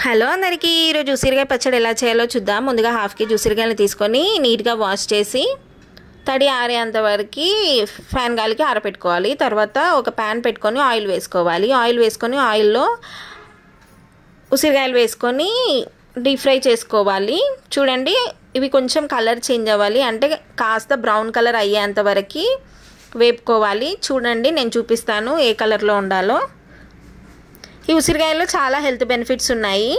Hello అందరికీ ఈరోజు ఉసిరికాయ పచ్చడి ఎలా చేయాలో చూద్దాం. ముందుగా హాఫ్ కేజీ ఉసిరికాయలు తీసుకొని నీట్గా వాష్ చేసి తడి ఆరేంత వరకు ఫ్యాన్ గాలికి ఆరబెట్టుకోవాలి. తర్వాత ఒక ప్యాన్ పెట్టుకొని ఆయిల్ వేసుకోవాలి. ఆయిల్ వేసుకొని ఆయిల్లో ఉసిరికాయలు వేసుకొని డీప్ ఫ్రై చేసుకోవాలి. చూడండి, ఇవి కొంచెం కలర్ చేంజ్ అవ్వాలి, అంటే కాస్త బ్రౌన్ కలర్ అయ్యేంత వరకు వేపుకోవాలి. చూడండి, నేను చూపిస్తాను ఏ కలర్లో ఉండాలో. ఈ ఉసిరికాయల్లో చాలా హెల్త్ బెనిఫిట్స్ ఉన్నాయి.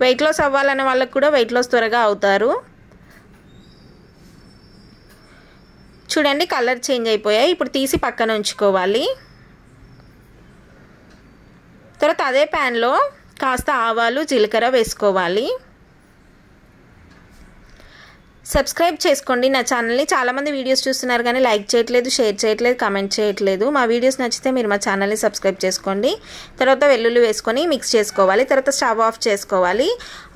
వెయిట్ లాస్ అవ్వాలనే వాళ్ళకు కూడా వెయిట్ లాస్ త్వరగా అవుతారు. చూడండి, కలర్ చేంజ్ అయిపోయాయి. ఇప్పుడు తీసి పక్కన ఉంచుకోవాలి. తర్వాత అదే ప్యాన్లో కాస్త ఆవాలు జీలకర్ర వేసుకోవాలి. సబ్స్క్రైబ్ చేసుకోండి నా ఛానల్ని. చాలామంది వీడియోస్ చూస్తున్నారు కానీ లైక్ చేయట్లేదు, షేర్ చేయట్లేదు, కామెంట్ చేయట్లేదు. మా వీడియోస్ నచ్చితే మీరు మా ఛానల్ని సబ్స్క్రైబ్ చేసుకోండి. తర్వాత వెల్లుల్లి వేసుకొని మిక్స్ చేసుకోవాలి. తర్వాత స్టవ్ ఆఫ్ చేసుకోవాలి.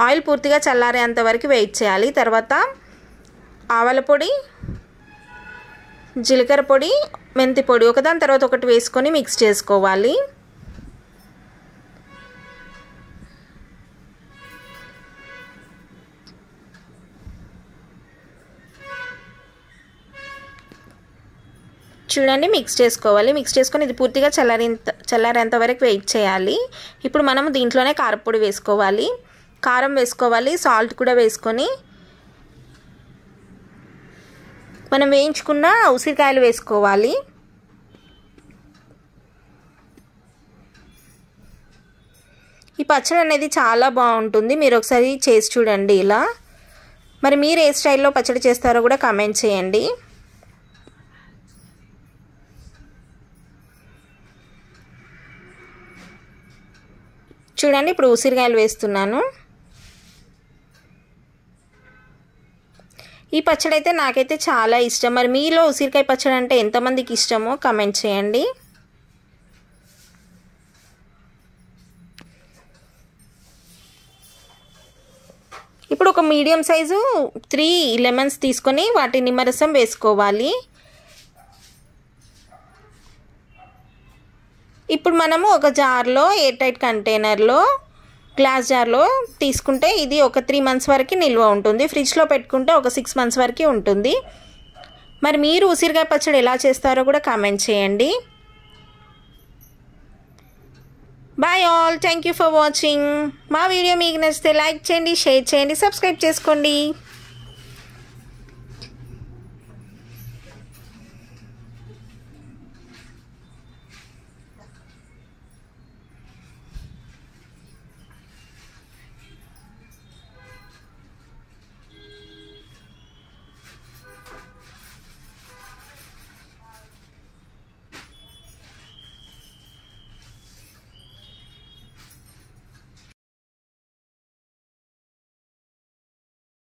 ఆయిల్ పూర్తిగా చల్లారేంత వరకు వెయిట్ చేయాలి. తర్వాత ఆవాల పొడి, జీలకర్ర పొడి, మెంతి పొడి ఒకదాని తర్వాత ఒకటి వేసుకొని మిక్స్ చేసుకోవాలి. చూడండి, మిక్స్ చేసుకోవాలి. మిక్స్ చేసుకొని ఇది పూర్తిగా చల్లారేంత వరకు వెయిట్ చేయాలి. ఇప్పుడు మనం దీంట్లోనే కారపొడి వేసుకోవాలి, కారం వేసుకోవాలి, సాల్ట్ కూడా వేసుకొని మనం వేయించుకున్న ఉసిరికాయలు వేసుకోవాలి. ఈ పచ్చడి అనేది చాలా బాగుంటుంది. మీరు ఒకసారి చేసి చూడండి ఇలా. మరి మీరు ఏ స్టైల్లో పచ్చడి చేస్తారో కూడా కామెంట్ చేయండి. చూడండి, ఇప్పుడు ఉసిరికాయలు వేస్తున్నాను. ఈ పచ్చడి అయితే నాకైతే చాలా ఇష్టం. మరి మీలో ఉసిరికాయ పచ్చడి అంటే ఎంతమందికి ఇష్టమో కామెంట్ చేయండి. ఇప్పుడు ఒక మీడియం సైజు 3 లెమన్స్ తీసుకొని వాటి నిమ్మరసం వేసుకోవాలి. ఇప్పుడు మనము ఒక జార్లో, ఎయిర్ టైట్ కంటైనర్లో, గ్లాస్ జార్లో తీసుకుంటే ఇది ఒక 3 మంత్స్ వరకు నిల్వ ఉంటుంది. ఫ్రిడ్జ్లో పెట్టుకుంటే ఒక 6 మంత్స్ వరకు ఉంటుంది. మరి మీరు ఉసిరికాయ పచ్చడి ఎలా చేస్తారో కూడా కామెంట్ చేయండి. Bye all, thank you for watching. మా వీడియో మీకు నచ్చితే లైక్ చేయండి, షేర్ చేయండి, సబ్స్క్రైబ్ చేసుకోండి.